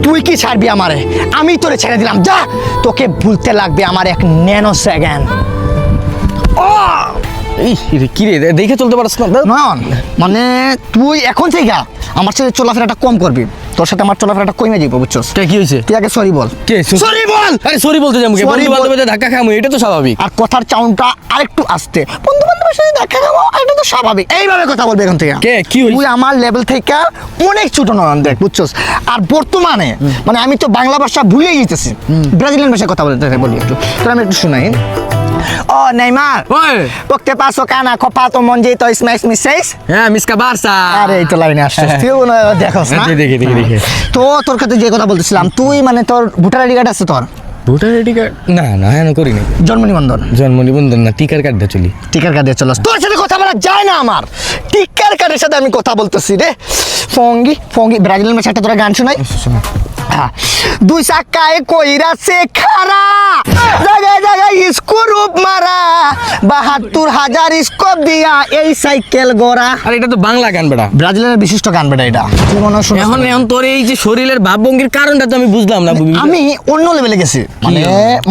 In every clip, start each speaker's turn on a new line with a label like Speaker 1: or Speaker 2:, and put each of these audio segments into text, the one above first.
Speaker 1: তুই কি ছাড়বি আমারে? আমি তোরে ছেড়ে দিলাম, যা। তোকে ভুলতে লাগবে আমার 1 ন্যানো সেকেন্ড।
Speaker 2: এই কি রে, দেখে চলতে পারছ না?
Speaker 1: নয়ন, মানে তুই এখন থেকে আমার সাথে চলাফেরাটা কম করবি। তোর সাথে আমার চলাফেরাটা কমে যাবো, বুঝছস?
Speaker 2: কি হয়েছে?
Speaker 1: তুই আগে সরি বল।
Speaker 2: কে
Speaker 1: সরি বল?
Speaker 2: আরে সরি বলতে যাবো,
Speaker 1: Sorry
Speaker 2: বন্ধু বান্ধবের ধাক্কা খামু, এটা তো স্বাভাবিক।
Speaker 1: আর কথার চাউনটা আরেকটু আস্তে। বন্ধু বান্ধবের সাথে দেখা খাবো, এটা তো স্বাভাবিক। এইভাবে কথা বলবি এখন থেকে।
Speaker 2: কে কি হইছে?
Speaker 1: তুই আমার লেভেল থেকে অনেক ছোট নয়ন, দেখ, বুঝছস? আর বর্তমানে মানে আমি তো বাংলা ভাষা ভুলে গেছি, ব্রাজিলিয়ান ভাষায় কথা বলতে বলি একটু। তোর আমি একটু শুনাই। ও নেইমার,
Speaker 2: ওই
Speaker 1: porque paso cana copato monjito smash me seis?
Speaker 2: হ্যাঁ, মিসকা বারসা।
Speaker 1: আরে এই তো লাইনে আসছিস তুই, দেখোস না?
Speaker 2: দেখে
Speaker 1: তো তোর কাছে যে কথা বলতেছিলাম, তুই মানে তোর ভোটার আইডি কার্ড আছে তোর?
Speaker 2: ভোটার আইডি কার্ড না না, হ্যাঁ করি না।
Speaker 1: জন্ম নিবন্ধন?
Speaker 2: জন্ম নিবন্ধন না, টিকার কার্ডটা চলি।
Speaker 1: টিকার কার্ডে চলো। তোর সাথে কথা বলা যায় না আমার, টিকার কার্ডের সাথে আমি কথা বলতেছি রে। ফঙ্গি ফঙ্গি ব্রাজিলিয়ান ভাষাটা তোরা গান শোনাই। হ্যাঁ, 2 চাকায় কইরাছে খারা, জায়গায় জায়গায় স্ক্রুপ মারা, 72,000 স্কোপ দিয়া এই সাইকেল গড়া।
Speaker 2: আর এটা তো বাংলা গান বেটা,
Speaker 1: ব্রাজিলের বিশিষ্ট গান বেটা এটা। তুই মনে হয় শুনিস
Speaker 2: এখন
Speaker 1: না?
Speaker 2: এখন তোর এই যে শরীরের ভাবভঙ্গির কারণটা তো আমি বুঝলাম না।
Speaker 1: আমি অন্য লেভেলে গেছি, মানে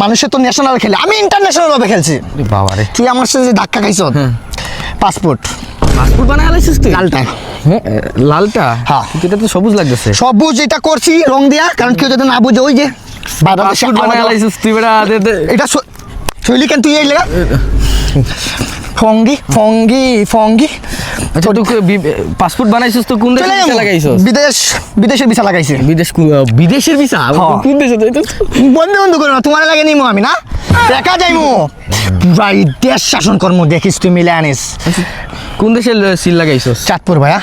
Speaker 1: মানুষের তো ন্যাশনাল খেলে, আমি ইন্টারন্যাশনাল ভাবে খেলছি।
Speaker 2: বাবা রে,
Speaker 1: তুই আমার সাথে যে ধাক্কা খাইছ, পাসপোর্ট
Speaker 2: পাসপোর্ট বানায় আলাইছিস তুই?
Speaker 1: লালটা।
Speaker 2: হ্যাঁ, লালটা?
Speaker 1: হ্যাঁ।
Speaker 2: এটা তো সবুজ লাগতেছে।
Speaker 1: সবুজ এটা করছি রং দিয়া, কারণ কেউ যাতে না বুঝে, ওই যে
Speaker 2: পাসপোর্ট বানায় আলাইছিস তুই বেটা।
Speaker 1: এটা শৈলী কেন তুই এই লেগা ফঙ্গি ফঙ্গি ফঙ্গি।
Speaker 2: আচ্ছা, তুই পাসপোর্ট বানাইছিস তো কোন দেশে ভিসা লাগাইছিস?
Speaker 1: বিদেশের ভিসা লাগাইছে।
Speaker 2: বিদেশের ভিসা?
Speaker 1: হ্যাঁ।
Speaker 2: কোন দেশে?
Speaker 1: বন্ধু বন্ধু করো না, তোমার লাগে নিমো আমি না, একা যাইমু। ভাই দেশ শাসন কর্ম দেখিস তুই, মিলে আনিস।
Speaker 2: কোন দেশের সিল লাগাইছিস?
Speaker 1: চাঁদপুর ভাইয়া।